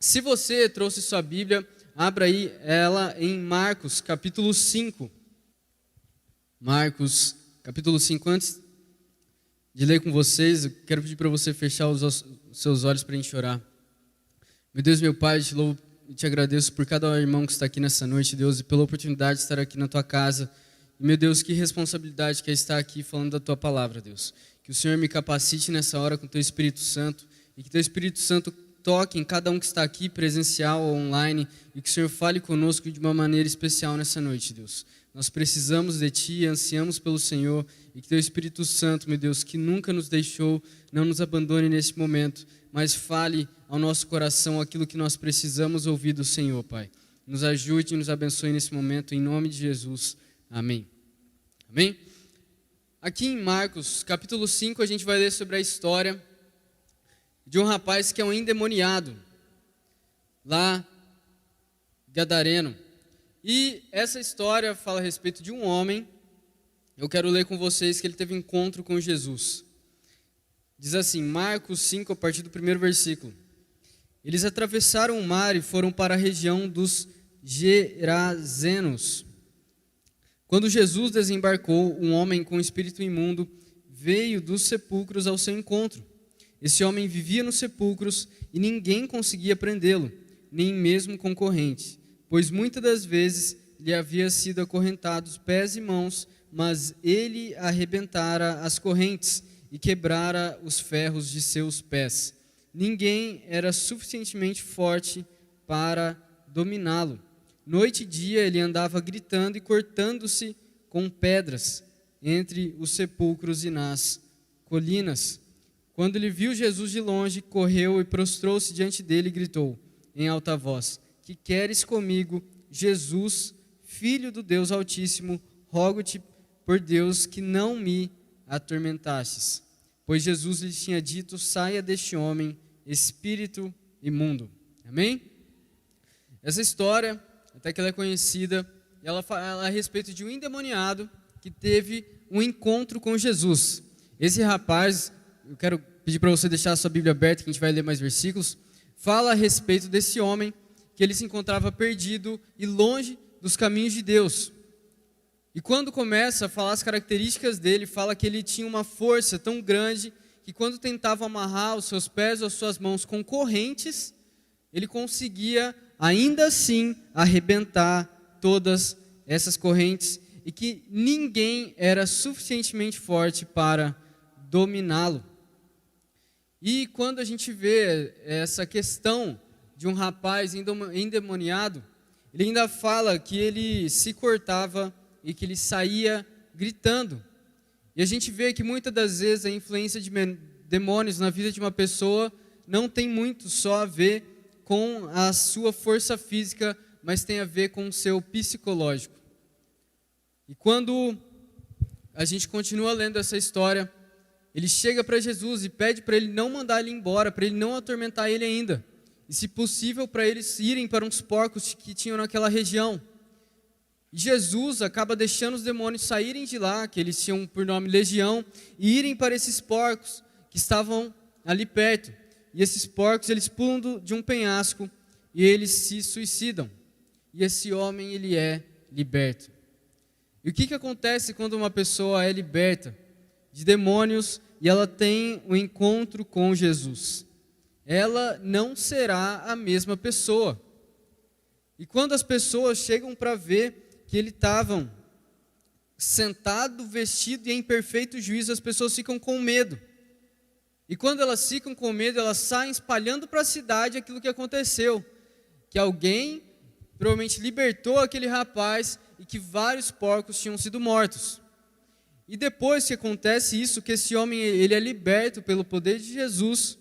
Se você trouxe sua Bíblia, abra aí ela em Marcos, capítulo 5. Marcos, capítulo 5. Antes de ler com vocês, eu quero pedir para você fechar os seus olhos para a gente orar. Meu Deus, meu Pai, eu te louvo e te agradeço por cada irmão que está aqui nessa noite, Deus, e pela oportunidade de estar aqui na Tua casa. E, meu Deus, que responsabilidade que é estar aqui falando da Tua palavra, Deus. Que o Senhor me capacite nessa hora com o Teu Espírito Santo e que Teu Espírito Santo toque em cada um que está aqui, presencial ou online, e que o Senhor fale conosco de uma maneira especial nessa noite, Deus. Nós precisamos de Ti, ansiamos pelo Senhor, e que Teu Espírito Santo, meu Deus, que nunca nos deixou, não nos abandone nesse momento, mas fale ao nosso coração aquilo que nós precisamos ouvir do Senhor, Pai. Nos ajude e nos abençoe nesse momento, em nome de Jesus. Amém. Amém? Aqui em Marcos, capítulo 5, a gente vai ler sobre a história de um rapaz que é um endemoniado, lá gadareno. E essa história fala a respeito de um homem. Eu quero ler com vocês que ele teve encontro com Jesus. Diz assim, Marcos 5, a partir do primeiro versículo. Eles atravessaram o mar e foram para a região dos Gerazenos. Quando Jesus desembarcou, um homem com espírito imundo veio dos sepulcros ao seu encontro. Esse homem vivia nos sepulcros e ninguém conseguia prendê-lo, nem mesmo com corrente, pois muitas das vezes lhe havia sido acorrentados pés e mãos, mas ele arrebentara as correntes e quebrara os ferros de seus pés. Ninguém era suficientemente forte para dominá-lo. Noite e dia ele andava gritando e cortando-se com pedras entre os sepulcros e nas colinas. Quando ele viu Jesus de longe, correu e prostrou-se diante dele e gritou em alta voz: Que queres comigo, Jesus, Filho do Deus Altíssimo? Rogo-te por Deus que não me atormentastes. Pois Jesus lhe tinha dito: saia deste homem, espírito imundo. Amém? Essa história, até que ela é conhecida, ela fala a respeito de um endemoniado que teve um encontro com Jesus. Esse rapaz, eu quero pedir para você deixar a sua Bíblia aberta, que a gente vai ler mais versículos, fala a respeito desse homem, que ele se encontrava perdido e longe dos caminhos de Deus. E quando começa a falar as características dele, fala que ele tinha uma força tão grande, que quando tentava amarrar os seus pés ou as suas mãos com correntes, ele conseguia, ainda assim, arrebentar todas essas correntes, e que ninguém era suficientemente forte para dominá-lo. E quando a gente vê essa questão de um rapaz endemoniado, ele ainda fala que ele se cortava e que ele saía gritando. E a gente vê que muitas das vezes a influência de demônios na vida de uma pessoa não tem muito só a ver com a sua força física, mas tem a ver com o seu psicológico. E quando a gente continua lendo essa história, ele chega para Jesus e pede para ele não mandar ele embora, para ele não atormentar ele ainda. E, se possível, para eles irem para uns porcos que tinham naquela região. E Jesus acaba deixando os demônios saírem de lá, que eles tinham por nome Legião, e irem para esses porcos que estavam ali perto. E esses porcos, eles pulam de um penhasco e eles se suicidam. E esse homem, ele é liberto. E o que acontece quando uma pessoa é liberta de demônios e ela tem um encontro com Jesus? Ela não será a mesma pessoa. E quando as pessoas chegam para ver que ele estava sentado, vestido e em perfeito juízo, as pessoas ficam com medo. E quando elas ficam com medo, elas saem espalhando para a cidade aquilo que aconteceu. Que alguém provavelmente libertou aquele rapaz e que vários porcos tinham sido mortos. E depois que acontece isso, que esse homem ele é liberto pelo poder de Jesus,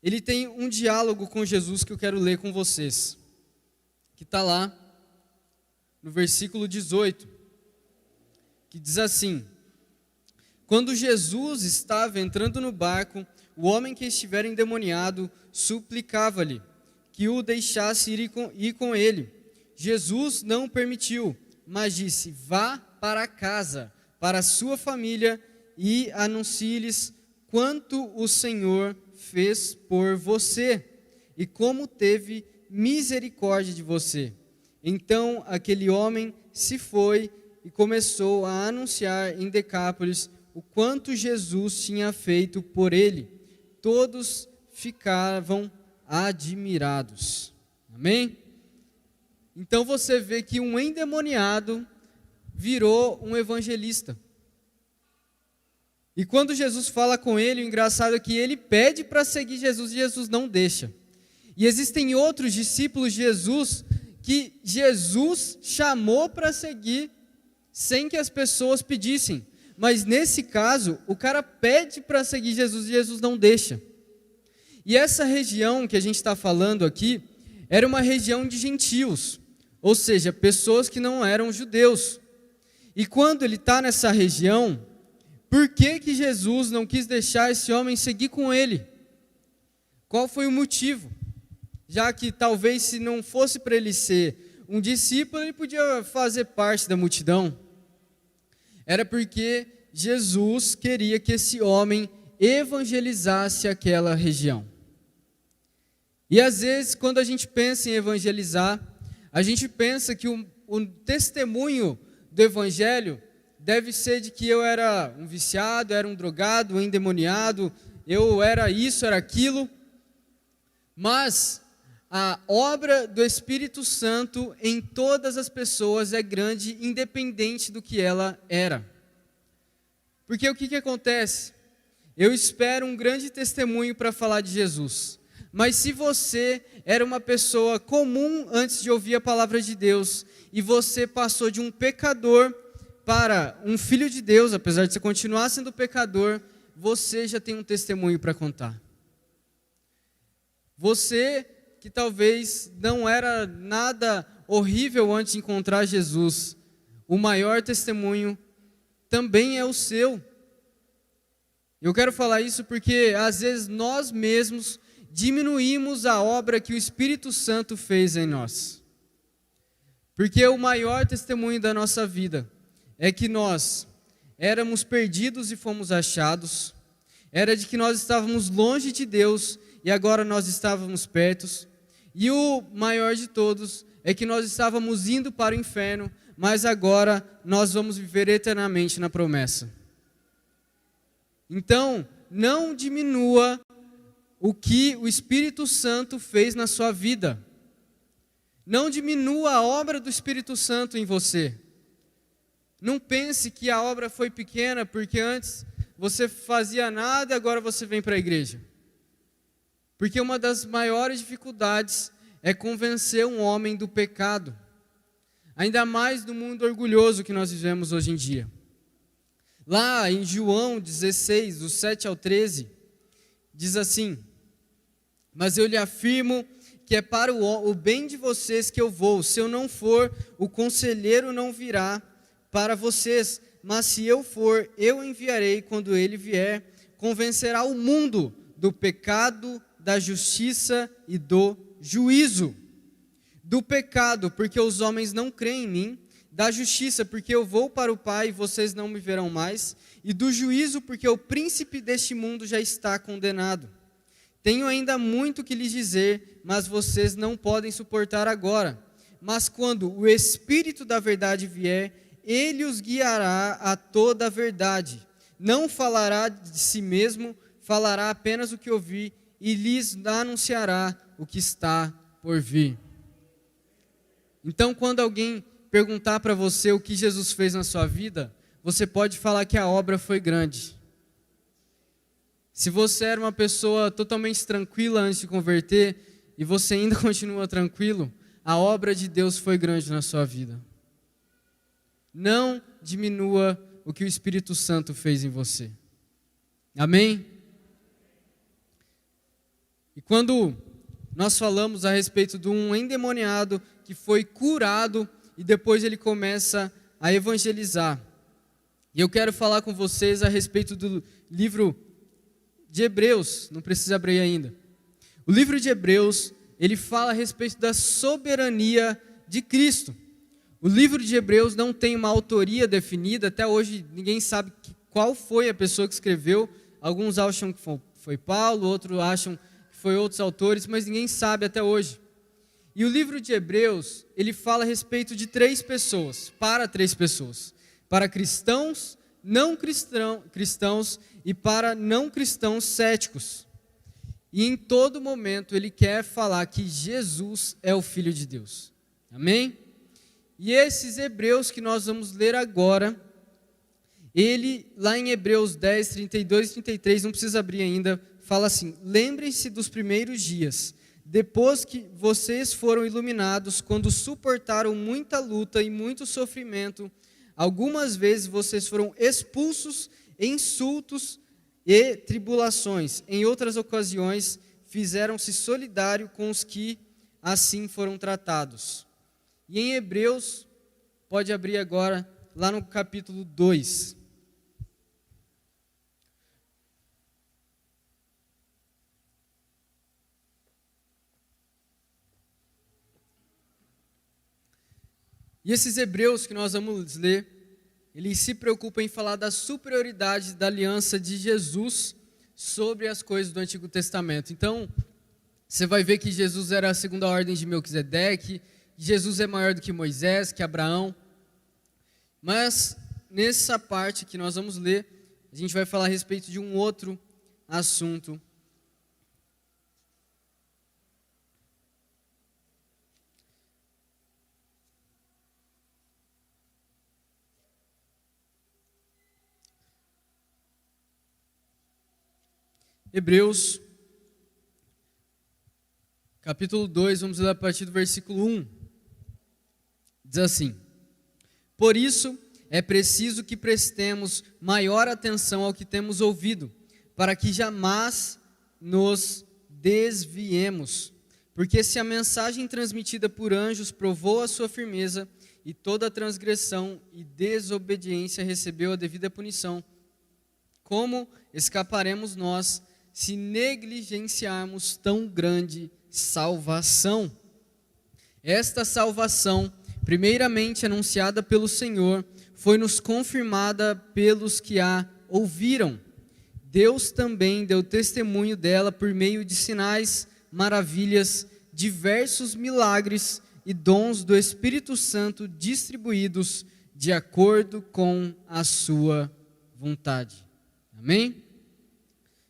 ele tem um diálogo com Jesus que eu quero ler com vocês, que está lá no versículo 18, que diz assim: Quando Jesus estava entrando no barco, o homem que estivera endemoniado suplicava-lhe que o deixasse ir com ele. Jesus não permitiu, mas disse: vá para casa, para a sua família, e anuncie-lhes quanto o Senhor fez por você. e como teve misericórdia de você. Então aquele homem se foi e começou a anunciar em Decápolis o quanto Jesus tinha feito por ele. Todos ficavam admirados. Amém? Então você vê que um endemoniado virou um evangelista. E quando Jesus fala com ele, o engraçado é que ele pede para seguir Jesus e Jesus não deixa. E existem outros discípulos de Jesus que Jesus chamou para seguir sem que as pessoas pedissem. Mas nesse caso, o cara pede para seguir Jesus e Jesus não deixa. E essa região que a gente está falando aqui era uma região de gentios, ou seja, pessoas que não eram judeus. E quando ele está nessa região, por que Jesus não quis deixar esse homem seguir com ele? Qual foi o motivo? Já que talvez se não fosse para ele ser um discípulo, ele podia fazer parte da multidão. Era porque Jesus queria que esse homem evangelizasse aquela região. E às vezes, quando a gente pensa em evangelizar, a gente pensa que o testemunho do evangelho deve ser de que eu era um viciado, era um drogado, um endemoniado, eu era isso, era aquilo. Mas a obra do Espírito Santo em todas as pessoas é grande, independente do que ela era. Porque o que acontece? Eu espero um grande testemunho para falar de Jesus. Mas se você era uma pessoa comum antes de ouvir a palavra de Deus, e você passou de um pecador para um filho de Deus, apesar de você continuar sendo pecador, você já tem um testemunho para contar. Você que talvez não era nada horrível antes de encontrar Jesus, o maior testemunho também é o seu. Eu quero falar isso porque às vezes nós mesmos diminuímos a obra que o Espírito Santo fez em nós. Porque o maior testemunho da nossa vida é que nós éramos perdidos e fomos achados, era de que nós estávamos longe de Deus e agora nós estávamos perto, e o maior de todos é que nós estávamos indo para o inferno, mas agora nós vamos viver eternamente na promessa. Então, não diminua o que o Espírito Santo fez na sua vida. Não diminua a obra do Espírito Santo em você. Não pense que a obra foi pequena porque antes você fazia nada e agora você vem para a igreja. Porque uma das maiores dificuldades é convencer um homem do pecado. Ainda mais no mundo orgulhoso que nós vivemos hoje em dia. Lá em João 16, do 7 ao 13, diz assim: mas eu lhe afirmo que é para o bem de vocês que eu vou. Se eu não for, o conselheiro não virá para vocês, mas se eu for, eu enviarei. Quando ele vier, convencerá o mundo do pecado, da justiça e do juízo. Do pecado, porque os homens não creem em mim; da justiça, porque eu vou para o Pai e vocês não me verão mais; e do juízo, porque o príncipe deste mundo já está condenado. Tenho ainda muito que lhes dizer, mas vocês não podem suportar agora. Mas quando o Espírito da verdade vier, ele os guiará a toda a verdade. Não falará de si mesmo, falará apenas o que ouvir, e lhes anunciará o que está por vir. Então, quando alguém perguntar para você o que Jesus fez na sua vida, você pode falar que a obra foi grande. Se você era uma pessoa totalmente tranquila antes de converter, e você ainda continua tranquilo, a obra de Deus foi grande na sua vida. Não diminua o que o Espírito Santo fez em você. Amém? E quando nós falamos a respeito de um endemoniado que foi curado e depois ele começa a evangelizar. E eu quero falar com vocês a respeito do livro de Hebreus, não precisa abrir ainda. O livro de Hebreus, ele fala a respeito da soberania de Cristo. O livro de Hebreus não tem uma autoria definida, até hoje ninguém sabe qual foi a pessoa que escreveu. Alguns acham que foi Paulo, outros acham que foi outros autores, mas ninguém sabe até hoje. E o livro de Hebreus, ele fala a respeito de 3 pessoas, para 3 pessoas. Para cristãos, não cristãos e para não cristãos céticos. E em todo momento ele quer falar que Jesus é o Filho de Deus. Amém? E esses Hebreus que nós vamos ler agora, ele lá em Hebreus 10, 32 e 33, não precisa abrir ainda, fala assim: lembrem-se dos primeiros dias, depois que vocês foram iluminados, quando suportaram muita luta e muito sofrimento, algumas vezes vocês foram expulsos em insultos e tribulações. Em outras ocasiões, fizeram-se solidário com os que assim foram tratados. E em Hebreus, pode abrir agora, lá no capítulo 2. E esses Hebreus que nós vamos ler, eles se preocupam em falar da superioridade da aliança de Jesus sobre as coisas do Antigo Testamento. Então, você vai ver que Jesus era a segunda ordem de Melquisedeque, Jesus é maior do que Moisés, que Abraão. Mas, nessa parte que nós vamos ler, a gente vai falar a respeito de um outro assunto. Hebreus, capítulo 2, vamos ler a partir do versículo 1. Diz assim: por isso é preciso que prestemos maior atenção ao que temos ouvido, para que jamais nos desviemos. Porque se a mensagem transmitida por anjos provou a sua firmeza, e toda transgressão e desobediência recebeu a devida punição, como escaparemos nós se negligenciarmos tão grande salvação? Esta salvação, primeiramente anunciada pelo Senhor, foi-nos confirmada pelos que a ouviram. Deus também deu testemunho dela por meio de sinais, maravilhas, diversos milagres e dons do Espírito Santo distribuídos de acordo com a sua vontade. Amém?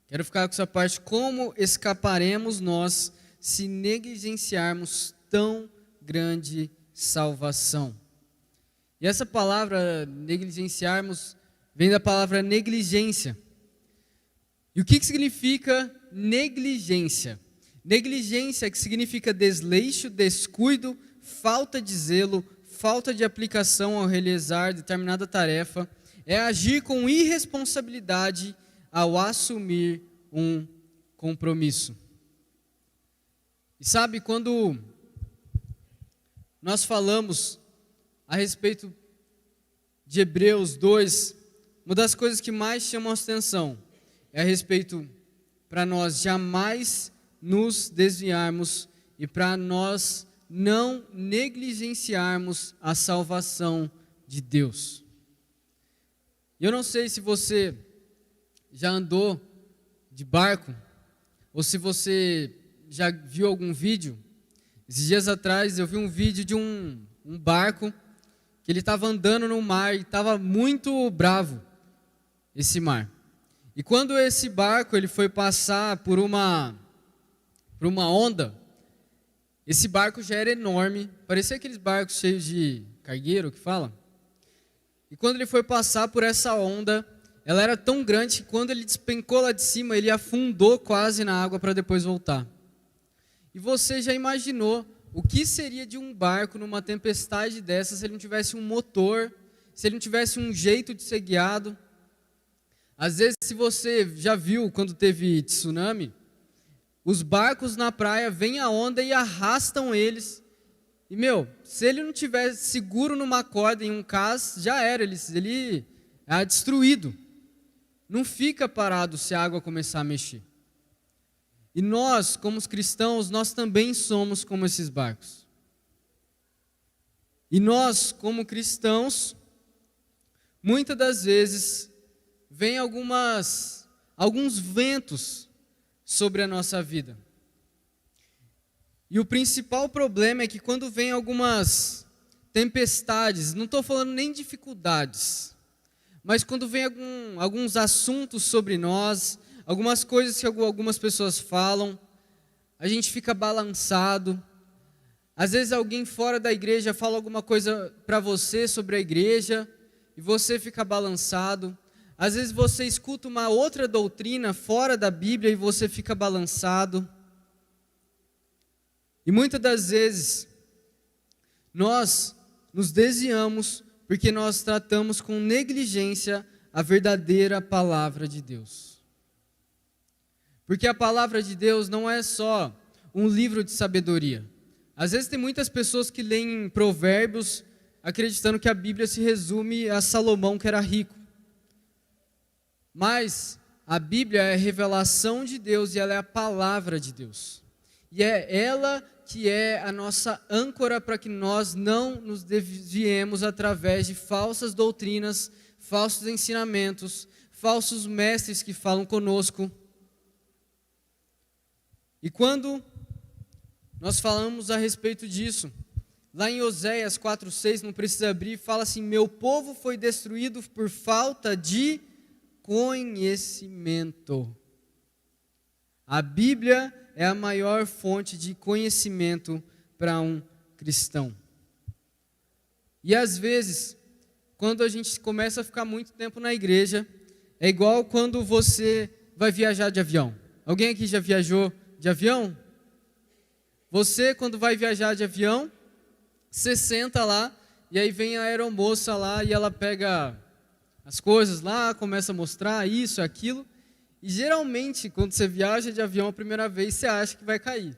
Quero ficar com essa parte: como escaparemos nós se negligenciarmos tão grande salvação? E essa palavra negligenciarmos vem da palavra negligência. E o que significa negligência? Negligência, que significa desleixo, descuido, falta de zelo, falta de aplicação ao realizar determinada tarefa, é agir com irresponsabilidade ao assumir um compromisso. E sabe, quando nós falamos a respeito de Hebreus 2, uma das coisas que mais chamam a atenção é a respeito para nós jamais nos desviarmos e para nós não negligenciarmos a salvação de Deus. Eu não sei se você já andou de barco, ou se você já viu algum vídeo. Esses dias atrás eu vi um vídeo de um barco que ele estava andando no mar e estava muito bravo, esse mar. E quando esse barco ele foi passar por uma onda, esse barco já era enorme, parecia aqueles barcos cheios de cargueiro que fala. E quando ele foi passar por essa onda, ela era tão grande que quando ele despencou lá de cima, ele afundou quase na água para depois voltar. E você já imaginou o que seria de um barco numa tempestade dessa se ele não tivesse um motor, se ele não tivesse um jeito de ser guiado? Às vezes, se você já viu quando teve tsunami, os barcos na praia vêm a onda e arrastam eles. E, se ele não tiver seguro numa corda, em um cais, já era, ele é destruído. Não fica parado se a água começar a mexer. E nós, como os cristãos, nós também somos como esses barcos. E nós, como cristãos, muitas das vezes, vem alguns ventos sobre a nossa vida. E o principal problema é que quando vem algumas tempestades, não estou falando nem dificuldades, mas quando vem alguns assuntos sobre nós, algumas coisas que algumas pessoas falam, a gente fica balançado. Às vezes alguém fora da igreja fala alguma coisa para você sobre a igreja e você fica balançado. Às vezes você escuta uma outra doutrina fora da Bíblia e você fica balançado. E muitas das vezes nós nos desviamos porque nós tratamos com negligência a verdadeira palavra de Deus. Porque a palavra de Deus não é só um livro de sabedoria. Às vezes tem muitas pessoas que leem Provérbios acreditando que a Bíblia se resume a Salomão, que era rico. Mas a Bíblia é a revelação de Deus e ela é a palavra de Deus. E é ela que é a nossa âncora para que nós não nos desviemos através de falsas doutrinas, falsos ensinamentos, falsos mestres que falam conosco. E quando nós falamos a respeito disso, lá em Oséias 4:6, não precisa abrir, fala assim: meu povo foi destruído por falta de conhecimento. A Bíblia é a maior fonte de conhecimento para um cristão. E às vezes, quando a gente começa a ficar muito tempo na igreja, é igual quando você vai viajar de avião. Alguém aqui já viajou de avião? Você, quando vai viajar de avião, você senta lá, e aí vem a aeromoça lá, e ela pega as coisas lá, começa a mostrar isso, aquilo, e geralmente, quando você viaja de avião a primeira vez, você acha que vai cair.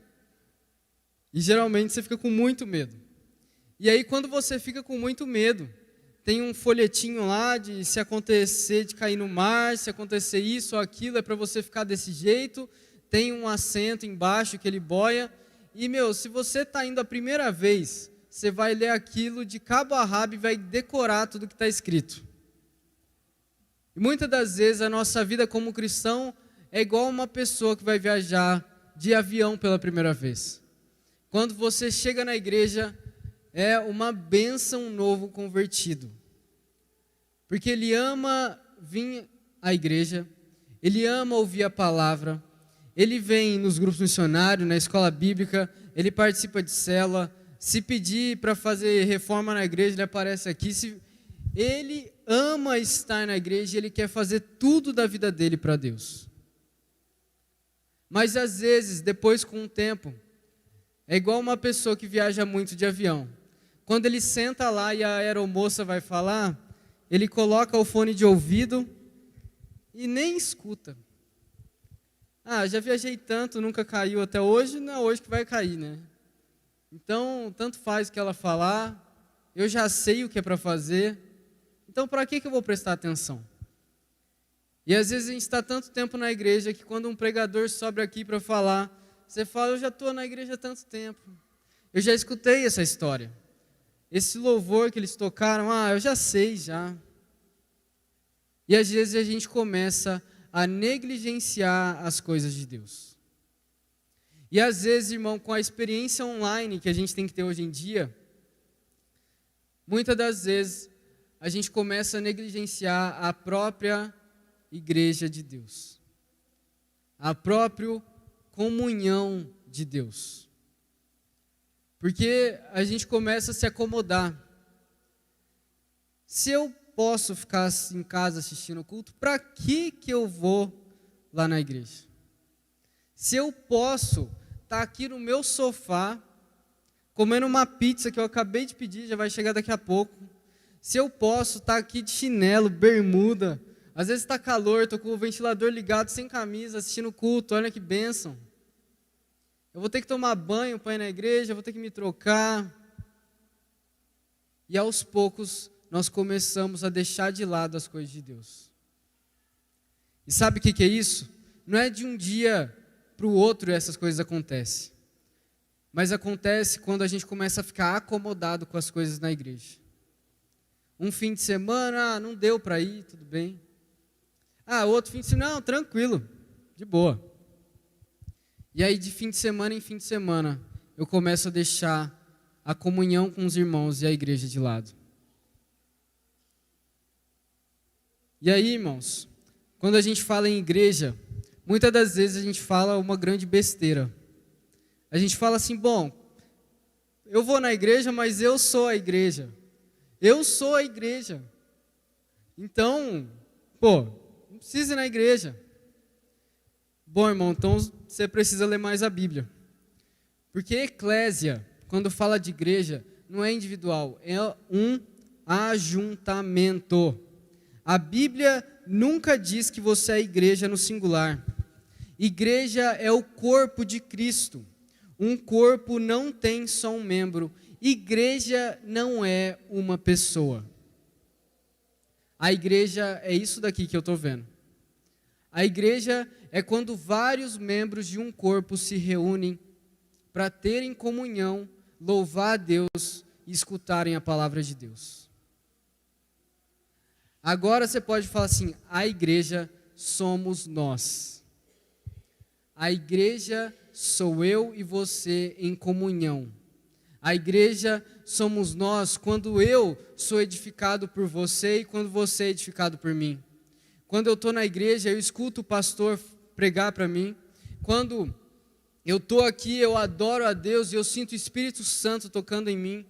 E geralmente você fica com muito medo. E aí, quando você fica com muito medo, tem um folhetinho lá de se acontecer de cair no mar, se acontecer isso ou aquilo, é para você ficar desse jeito. Tem um assento embaixo que ele boia. E, se você está indo a primeira vez, você vai ler aquilo de cabo a rabo e vai decorar tudo que está escrito. E muitas das vezes a nossa vida como cristão é igual uma pessoa que vai viajar de avião pela primeira vez. Quando você chega na igreja, é uma bênção um novo convertido. Porque ele ama vir à igreja, ele ama ouvir a palavra, ele vem nos grupos missionários, na escola bíblica, ele participa de célula. Se pedir para fazer reforma na igreja, ele aparece aqui. Ele ama estar na igreja e ele quer fazer tudo da vida dele para Deus. Mas às vezes, depois com o tempo, é igual uma pessoa que viaja muito de avião. Quando ele senta lá e a aeromoça vai falar, ele coloca o fone de ouvido e nem escuta. Já viajei tanto, nunca caiu até hoje, não é hoje que vai cair, né? Então, tanto faz o que ela falar, eu já sei o que é para fazer, então para que eu vou prestar atenção? E às vezes a gente está tanto tempo na igreja que quando um pregador sobe aqui para falar, você fala: eu já estou na igreja há tanto tempo, eu já escutei essa história. Esse louvor que eles tocaram, eu já sei já. E às vezes a gente começa a negligenciar as coisas de Deus. E às vezes, irmão, com a experiência online que a gente tem que ter hoje em dia, muitas das vezes a gente começa a negligenciar a própria igreja de Deus, a própria comunhão de Deus. Porque a gente começa a se acomodar. Se eu posso ficar em casa assistindo o culto, para que eu vou lá na igreja? Se eu posso estar aqui no meu sofá, comendo uma pizza que eu acabei de pedir, já vai chegar daqui a pouco. Se eu posso estar aqui de chinelo, bermuda, às vezes está calor, estou com o ventilador ligado, sem camisa, assistindo o culto, olha que bênção. Eu vou ter que tomar banho para ir na igreja, vou ter que me trocar. E aos poucos, nós começamos a deixar de lado as coisas de Deus. E sabe o que é isso? Não é de um dia para o outro essas coisas acontecem. Mas acontece quando a gente começa a ficar acomodado com as coisas na igreja. Um fim de semana, não deu para ir, tudo bem. Outro fim de semana, não, tranquilo, de boa. E aí de fim de semana em fim de semana, eu começo a deixar a comunhão com os irmãos e a igreja de lado. E aí, irmãos, quando a gente fala em igreja, muitas das vezes a gente fala uma grande besteira. A gente fala assim, bom, eu vou na igreja, mas eu sou a igreja. Eu sou a igreja. Então, não precisa ir na igreja. Bom, irmão, então você precisa ler mais a Bíblia. Porque eclésia, quando fala de igreja, não é individual, é um ajuntamento. A Bíblia nunca diz que você é igreja no singular. Igreja é o corpo de Cristo. Um corpo não tem só um membro. Igreja não é uma pessoa. A igreja é isso daqui que eu estou vendo. A igreja é quando vários membros de um corpo se reúnem para terem comunhão, louvar a Deus e escutarem a palavra de Deus. Agora você pode falar assim, a igreja somos nós. A igreja sou eu e você em comunhão. A igreja somos nós quando eu sou edificado por você e quando você é edificado por mim. Quando eu estou na igreja, eu escuto o pastor pregar para mim. Quando eu estou aqui, eu adoro a Deus e eu sinto o Espírito Santo tocando em mim.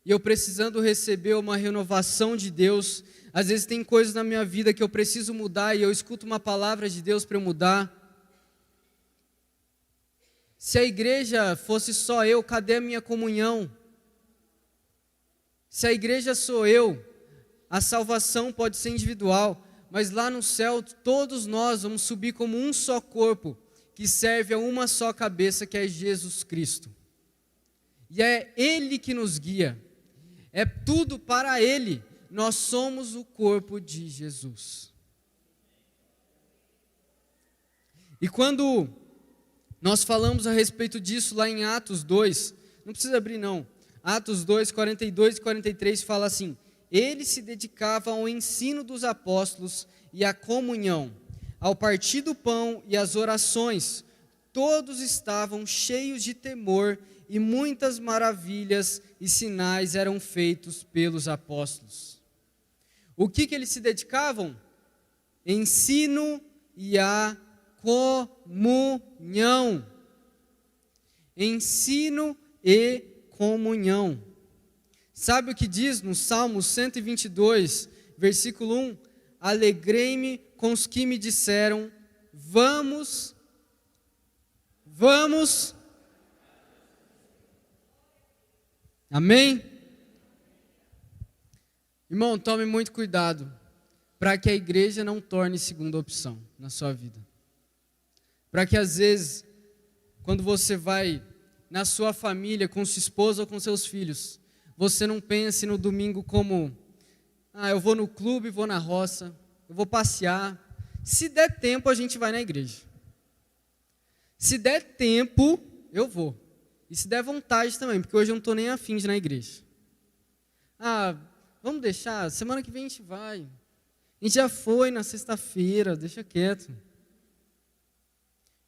E eu precisando receber uma renovação de Deus. Às vezes tem coisas na minha vida que eu preciso mudar e eu escuto uma palavra de Deus para eu mudar. Se a igreja fosse só eu, cadê a minha comunhão? Se a igreja sou eu, a salvação pode ser individual, mas lá no céu todos nós vamos subir como um só corpo, que serve a uma só cabeça, que é Jesus Cristo. E é Ele que nos guia, é tudo para Ele, nós somos o corpo de Jesus. E quando nós falamos a respeito disso lá em Atos 2, não precisa abrir não, Atos 2, 42 e 43 fala assim, eles se dedicavam ao ensino dos apóstolos e à comunhão, ao partir do pão e às orações, todos estavam cheios de temor e muitas maravilhas e sinais eram feitos pelos apóstolos. O que eles se dedicavam? Ensino e a comunhão. Ensino e comunhão. Sabe o que diz no Salmo 122, versículo 1? Alegrei-me com os que me disseram, vamos. Amém? Irmão, tome muito cuidado para que a igreja não torne segunda opção na sua vida. Para que às vezes, quando você vai na sua família, com sua esposa ou com seus filhos, você não pense no domingo como, eu vou no clube, vou na roça, eu vou passear. Se der tempo, a gente vai na igreja. Se der tempo, eu vou. E se der vontade também, porque hoje eu não estou nem afim de ir na igreja. Vamos deixar, semana que vem a gente vai. A gente já foi na sexta-feira, deixa quieto.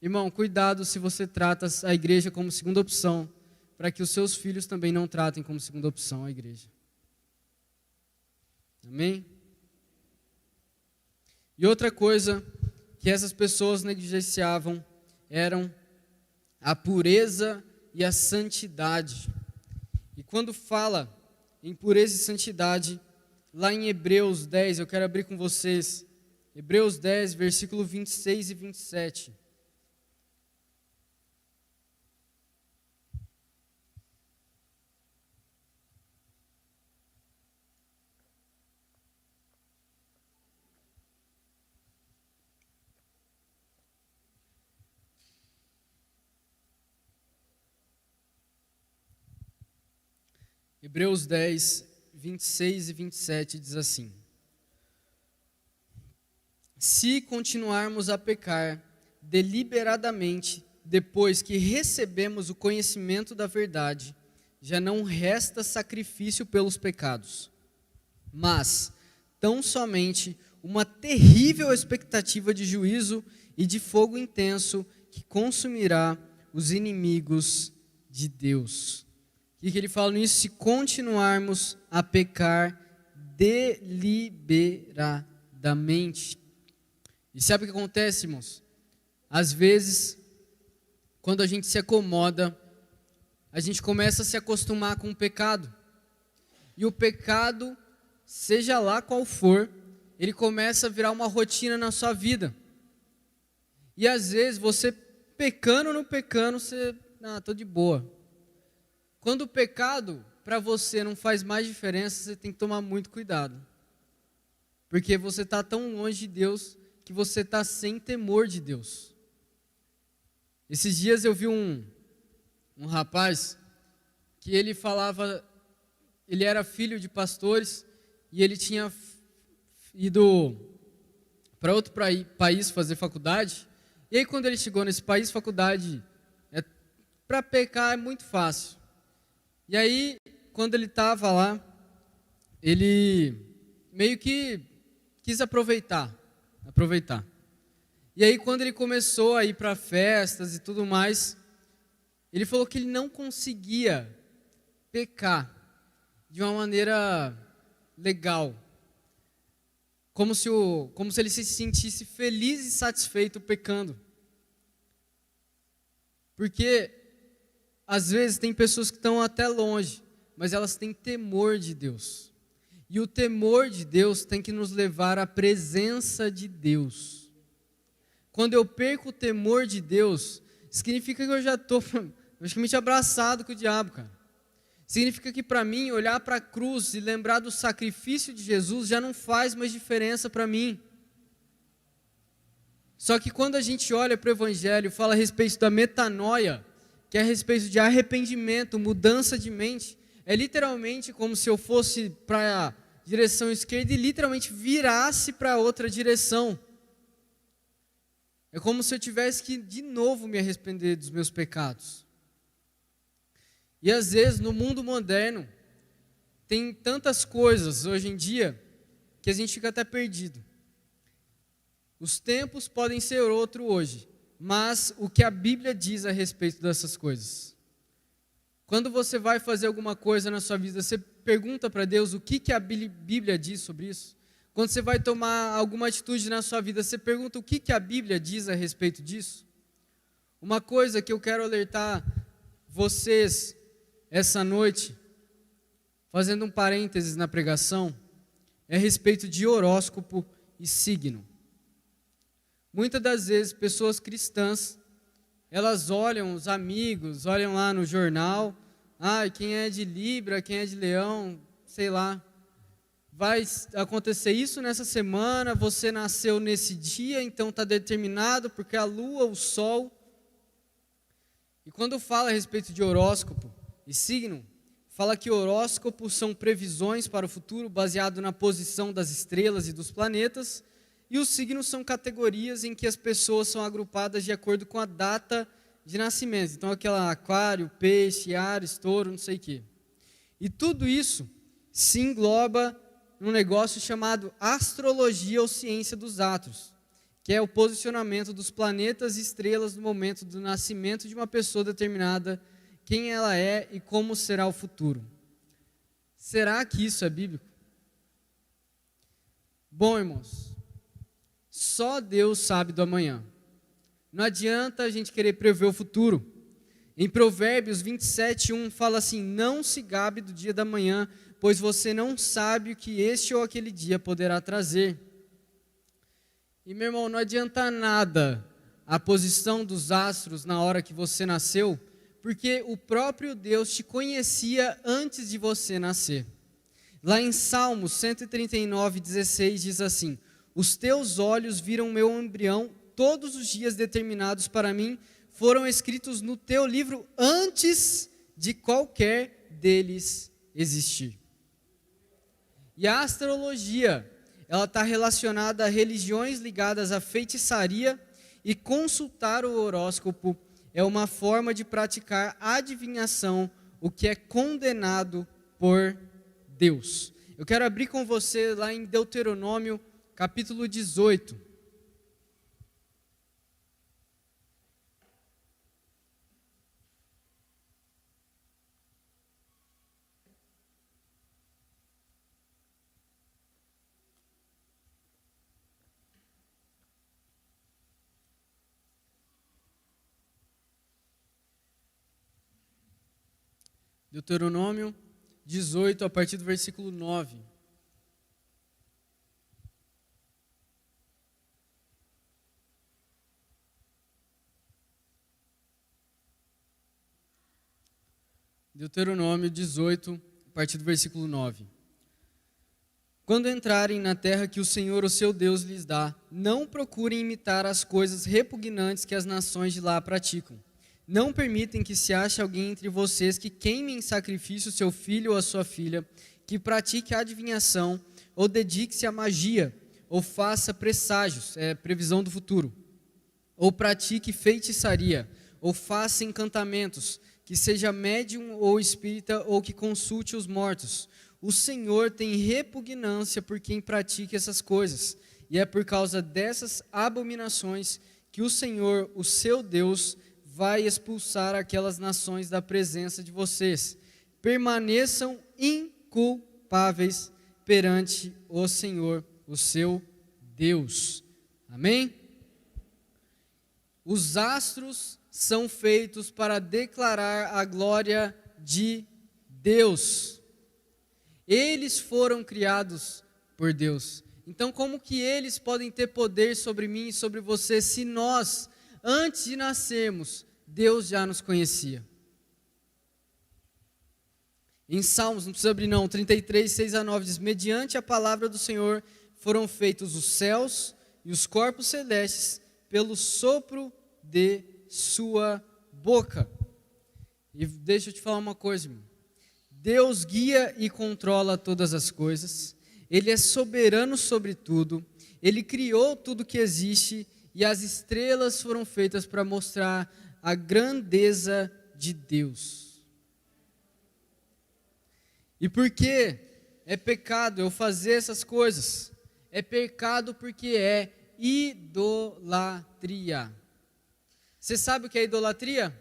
Irmão, cuidado se você trata a igreja como segunda opção, para que os seus filhos também não tratem como segunda opção a igreja. Amém? E outra coisa que essas pessoas negligenciavam eram a pureza e a santidade. E quando fala em pureza e santidade, lá em Hebreus 10, eu quero abrir com vocês, Hebreus 10, versículo 26 e 27. Hebreus 10, 26 e 27 diz assim: se continuarmos a pecar deliberadamente, depois que recebemos o conhecimento da verdade, já não resta sacrifício pelos pecados, mas tão somente uma terrível expectativa de juízo e de fogo intenso que consumirá os inimigos de Deus. O que ele fala nisso? Se continuarmos a pecar deliberadamente. E sabe o que acontece, irmãos? Às vezes, quando a gente se acomoda, a gente começa a se acostumar com o pecado. E o pecado, seja lá qual for, ele começa a virar uma rotina na sua vida. E às vezes, você pecando ou não pecando, você, tô de boa. Quando o pecado para você não faz mais diferença, você tem que tomar muito cuidado. Porque você está tão longe de Deus que você está sem temor de Deus. Esses dias eu vi um rapaz que ele falava, ele era filho de pastores e ele tinha ido para outro país fazer faculdade. E aí quando ele chegou nesse país, faculdade, para pecar é muito fácil. E aí, quando ele estava lá, ele meio que quis aproveitar. E aí, quando ele começou a ir para festas e tudo mais, ele falou que ele não conseguia pecar de uma maneira legal. Como se ele se sentisse feliz e satisfeito pecando. Porque às vezes tem pessoas que estão até longe, mas elas têm temor de Deus. E o temor de Deus tem que nos levar à presença de Deus. Quando eu perco o temor de Deus, significa que eu já estou praticamente abraçado com o diabo, cara. Significa que para mim, olhar para a cruz e lembrar do sacrifício de Jesus já não faz mais diferença para mim. Só que quando a gente olha para o Evangelho e fala a respeito da metanoia, que é a respeito de arrependimento, mudança de mente, é literalmente como se eu fosse para a direção esquerda e literalmente virasse para outra direção. É como se eu tivesse que de novo me arrepender dos meus pecados. E às vezes no mundo moderno tem tantas coisas hoje em dia que a gente fica até perdido. Os tempos podem ser outro hoje. Mas o que a Bíblia diz a respeito dessas coisas? Quando você vai fazer alguma coisa na sua vida, você pergunta para Deus o que a Bíblia diz sobre isso? Quando você vai tomar alguma atitude na sua vida, você pergunta o que a Bíblia diz a respeito disso? Uma coisa que eu quero alertar vocês essa noite, fazendo um parênteses na pregação, é a respeito de horóscopo e signo. Muitas das vezes, pessoas cristãs, elas olham os amigos, olham lá no jornal, quem é de Libra, quem é de Leão, sei lá, vai acontecer isso nessa semana, você nasceu nesse dia, então está determinado, porque a lua, o sol. E quando fala a respeito de horóscopo e signo, fala que horóscopos são previsões para o futuro baseado na posição das estrelas e dos planetas, e os signos são categorias em que as pessoas são agrupadas de acordo com a data de nascimento. Então, aquela aquário, peixe, Áries, touro, não sei o quê. E tudo isso se engloba num negócio chamado astrologia ou ciência dos astros, que é o posicionamento dos planetas e estrelas no momento do nascimento de uma pessoa determinada, quem ela é e como será o futuro. Será que isso é bíblico? Bom, irmãos, só Deus sabe do amanhã. Não adianta a gente querer prever o futuro. Em Provérbios 27:1 fala assim: não se gabe do dia da manhã, pois você não sabe o que este ou aquele dia poderá trazer. E meu irmão, não adianta nada a posição dos astros na hora que você nasceu, porque o próprio Deus te conhecia antes de você nascer. Lá em Salmos 139:16 diz assim: os teus olhos viram meu embrião, todos os dias determinados para mim foram escritos no teu livro antes de qualquer deles existir. E a astrologia, ela está relacionada a religiões ligadas à feitiçaria, e consultar o horóscopo é uma forma de praticar adivinhação, o que é condenado por Deus. Eu quero abrir com você lá em Deuteronômio, capítulo 18. Deuteronômio 18, a partir do versículo 9. Deuteronômio 18, a partir do versículo 9. Quando entrarem na terra que o Senhor, o seu Deus, lhes dá, não procurem imitar as coisas repugnantes que as nações de lá praticam. Não permitem que se ache alguém entre vocês que queime em sacrifício seu filho ou a sua filha, que pratique a adivinhação, ou dedique-se à magia, ou faça presságios, previsão do futuro, ou pratique feitiçaria, ou faça encantamentos, que seja médium ou espírita, ou que consulte os mortos. O Senhor tem repugnância por quem pratique essas coisas, e é por causa dessas abominações que o Senhor, o seu Deus, vai expulsar aquelas nações da presença de vocês. Permaneçam inculpáveis perante o Senhor, o seu Deus. Amém? Os astros são feitos para declarar a glória de Deus. Eles foram criados por Deus. Então, como que eles podem ter poder sobre mim e sobre você, se nós, antes de nascermos, Deus já nos conhecia? Em Salmos, não precisa abrir não, 33, 6 a 9, diz: mediante a palavra do Senhor foram feitos os céus e os corpos celestes pelo sopro de sua boca. E deixa eu te falar uma coisa, irmão. Deus guia e controla todas as coisas. Ele é soberano sobre tudo. Ele criou tudo que existe, e as estrelas foram feitas para mostrar a grandeza de Deus. E por que é pecado eu fazer essas coisas? É pecado porque é idolatria. Você sabe o que é idolatria?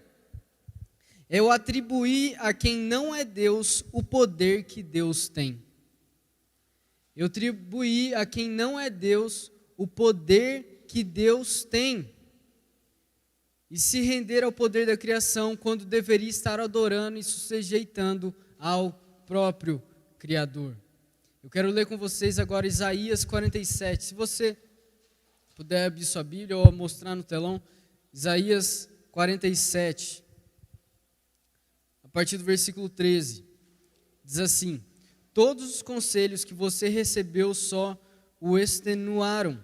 É eu atribuir a quem não é Deus o poder que Deus tem. Eu atribuir a quem não é Deus o poder que Deus tem. E se render ao poder da criação, quando deveria estar adorando e se sujeitando ao próprio Criador. Eu quero ler com vocês agora Isaías 47. Se você puder abrir sua Bíblia ou mostrar no telão, Isaías 47, a partir do versículo 13, diz assim: todos os conselhos que você recebeu só o extenuaram.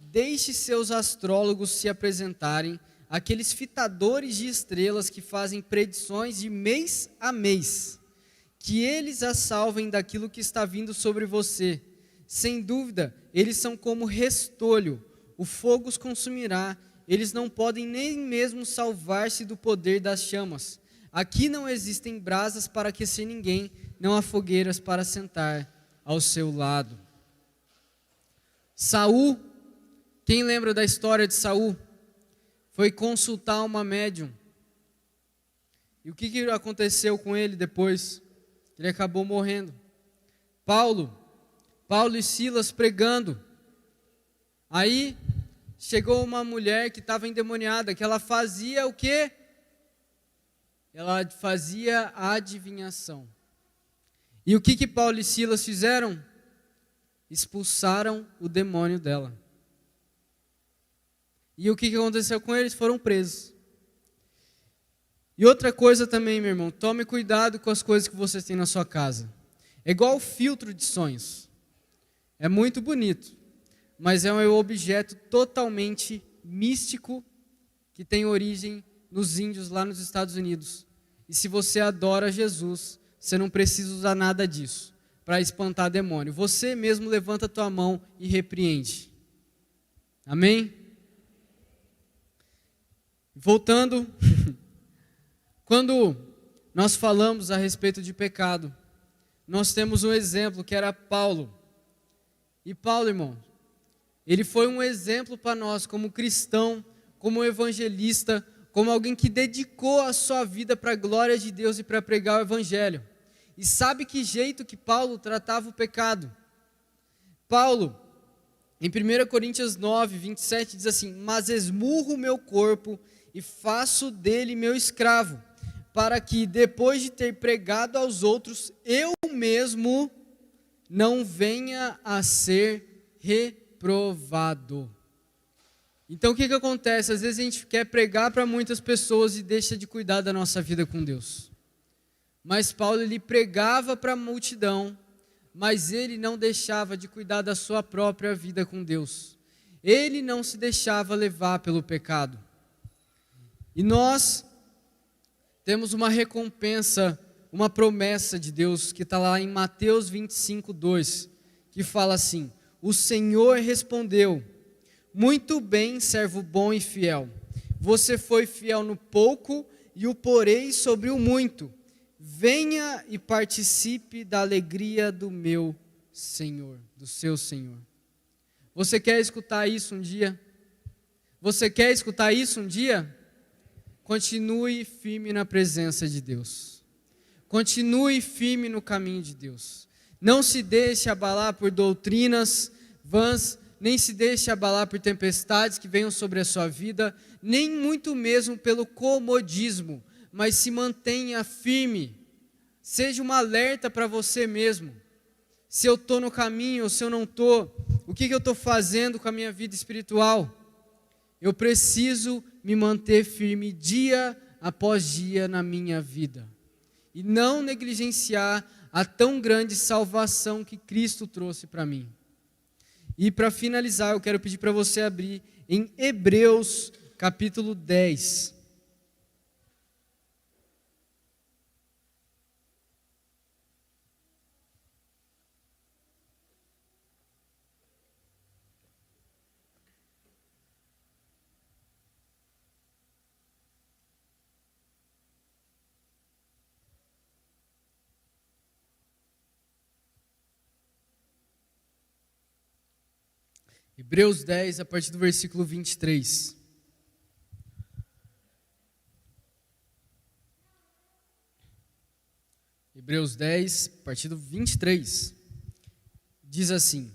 Deixe seus astrólogos se apresentarem, aqueles fitadores de estrelas que fazem predições de mês a mês, que eles a salvem daquilo que está vindo sobre você. Sem dúvida, eles são como restolho, o fogo os consumirá. Eles não podem nem mesmo salvar-se do poder das chamas. Aqui não existem brasas para aquecer ninguém, não há fogueiras para sentar ao seu lado. Saul, quem lembra da história de Saul? Foi consultar uma médium. E o que aconteceu com ele depois? Ele acabou morrendo. Paulo e Silas pregando. Aí chegou uma mulher que estava endemoniada, que ela fazia o quê? Ela fazia adivinhação. E o que Paulo e Silas fizeram? Expulsaram o demônio dela. E o que aconteceu com eles? Foram presos. E outra coisa também, meu irmão, tome cuidado com as coisas que você tem na sua casa. É igual o filtro de sonhos. É muito bonito, mas é um objeto totalmente místico que tem origem nos índios lá nos Estados Unidos. E se você adora Jesus, você não precisa usar nada disso para espantar demônio. Você mesmo levanta a tua mão e repreende. Amém? Voltando, quando nós falamos a respeito de pecado, nós temos um exemplo que era Paulo. E Paulo, irmão, ele foi um exemplo para nós como cristão, como evangelista, como alguém que dedicou a sua vida para a glória de Deus e para pregar o evangelho. E sabe que jeito que Paulo tratava o pecado? Paulo, em 1 Coríntios 9, 27, diz assim: mas esmurro o meu corpo e faço dele meu escravo, para que, depois de ter pregado aos outros, eu mesmo não venha a ser reprovado. Então o que acontece? Às vezes a gente quer pregar para muitas pessoas e deixa de cuidar da nossa vida com Deus. Mas Paulo, ele pregava para a multidão, mas ele não deixava de cuidar da sua própria vida com Deus. Ele não se deixava levar pelo pecado. E nós temos uma recompensa, uma promessa de Deus, que está lá em Mateus 25, 2, que fala assim: o Senhor respondeu: muito bem, servo bom e fiel. Você foi fiel no pouco e o porei sobre o muito. Venha e participe da alegria do meu Senhor, do seu Senhor. Você quer escutar isso um dia? Você quer escutar isso um dia? Continue firme na presença de Deus. Continue firme no caminho de Deus. Não se deixe abalar por doutrinas vãs, nem se deixe abalar por tempestades que venham sobre a sua vida, nem muito mesmo pelo comodismo, mas se mantenha firme. Seja um alerta para você mesmo. Se eu estou no caminho ou se eu não estou, o que eu estou fazendo com a minha vida espiritual? Eu preciso me manter firme dia após dia na minha vida. E não negligenciar a tão grande salvação que Cristo trouxe para mim. E para finalizar, eu quero pedir para você abrir em Hebreus capítulo 10. Hebreus 10, a partir do versículo 23. Hebreus 10, a partir do 23. Diz assim: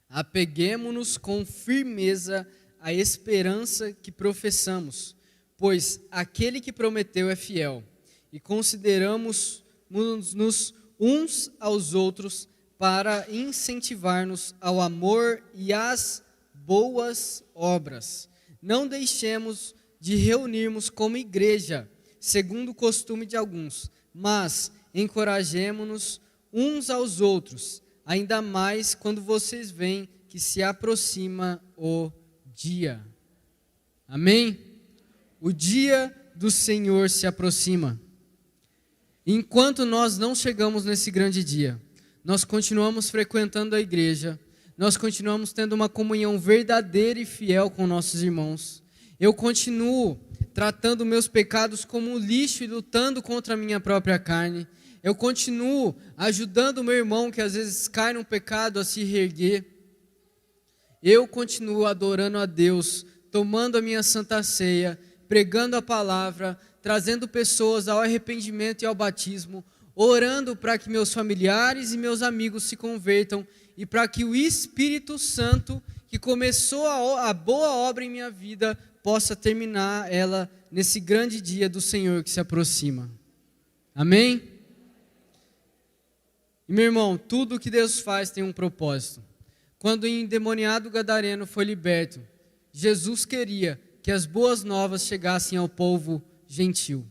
apeguemo-nos com firmeza à esperança que professamos, pois aquele que prometeu é fiel, e consideramos-nos uns aos outros para incentivar-nos ao amor e às boas obras. Não deixemos de reunirmos como igreja, segundo o costume de alguns, mas encorajemo-nos uns aos outros, ainda mais quando vocês veem que se aproxima o dia. Amém? O dia do Senhor se aproxima. Enquanto nós não chegamos nesse grande dia, nós continuamos frequentando a igreja, nós continuamos tendo uma comunhão verdadeira e fiel com nossos irmãos. Eu continuo tratando meus pecados como lixo e lutando contra a minha própria carne. Eu continuo ajudando o meu irmão que às vezes cai num pecado a se reerguer. Eu continuo adorando a Deus, tomando a minha santa ceia, pregando a palavra, trazendo pessoas ao arrependimento e ao batismo, orando para que meus familiares e meus amigos se convertam e para que o Espírito Santo, que começou a boa obra em minha vida, possa terminar ela nesse grande dia do Senhor que se aproxima. Amém? E meu irmão, tudo que Deus faz tem um propósito. Quando o endemoniado gadareno foi liberto, Jesus queria que as boas novas chegassem ao povo gentil.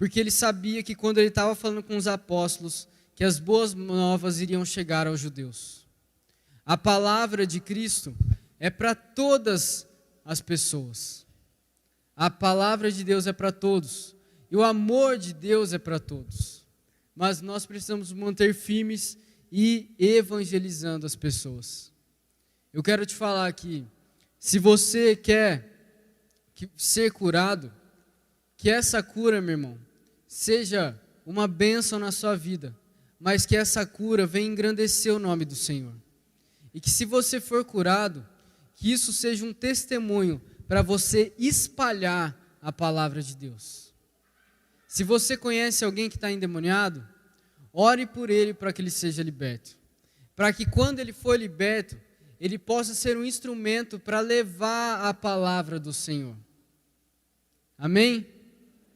Porque ele sabia que quando ele estava falando com os apóstolos, que as boas novas iriam chegar aos judeus. A palavra de Cristo é para todas as pessoas. A palavra de Deus é para todos. E o amor de Deus é para todos. Mas nós precisamos manter firmes e evangelizando as pessoas. Eu quero te falar aqui, se você quer ser curado, que essa cura, meu irmão, seja uma bênção na sua vida, mas que essa cura venha engrandecer o nome do Senhor. E que se você for curado, que isso seja um testemunho para você espalhar a palavra de Deus. Se você conhece alguém que está endemoniado, ore por ele para que ele seja liberto. Para que quando ele for liberto, ele possa ser um instrumento para levar a palavra do Senhor. Amém?